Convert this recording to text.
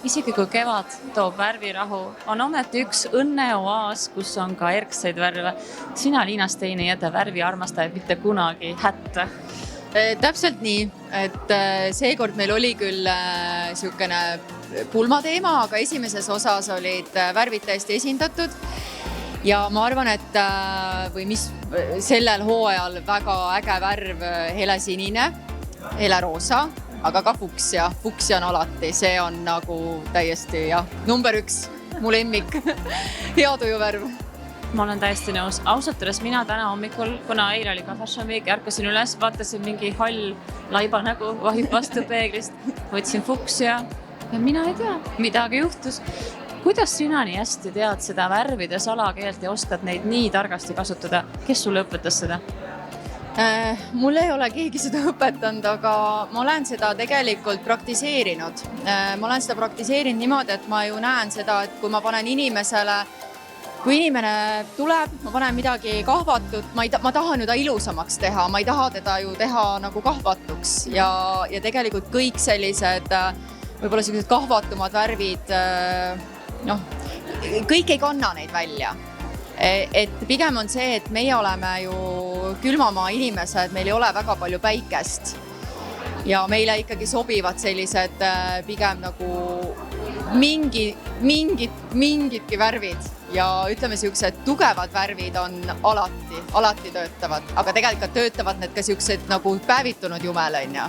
Isegi kui kevad toob värvirahu, on ometi üks õnneoaas, kus on ka erkseid värve. Sina, Liina Stein, ei jäta värviarmastajaid mitte kunagi hätta. Täpselt nii, et seekord meil oli küll siukene pulmateema, aga esimeses osas olid värvid täiesti esindatud. Ja ma arvan, et sellel hooajal väga äge värv helesinine, heleroosa, aga ka fuksja. Fuksja on alati, see on nagu täiesti number 1, mu lemmik, hea tujuvärv. Ma olen täiesti nõus. Ausalt öeldes mina täna hommikul, kuna eile oli ka Fashion Week, ärkasin üles, vaatasin mingi hall laiba nägu, vahib vastu peeglist, võtsin fuksja ja mina ei tea, midagi juhtus. Kuidas sina nii hästi tead seda värvide salakeelt ja oskad neid nii targasti kasutada? Kes sulle õpetas seda? Mul ei ole keegi seda õpetanud, aga ma olen seda tegelikult praktiseerinud. Ma olen seda praktiseerinud niimoodi, et ma ju näen seda, et kui ma panen inimesele, kui inimene tuleb, ma panen midagi kahvatut, ma tahan ju ta ilusamaks teha, ma ei taha teda ju teha nagu kahvatuks ja tegelikult kõik sellised võib-olla sellised kahvatumad värvid, kõik ei kanna neid välja. Et pigem on see, et meie oleme ju külmamaa inimesed, meil ei ole väga palju päikest ja meile ikkagi sobivad sellised pigem nagu mingidki värvid ja ütleme, siuksed tugevad värvid on alati töötavad, aga tegelikult töötavad need ka siuksed nagu päevitunud jumel, on ja.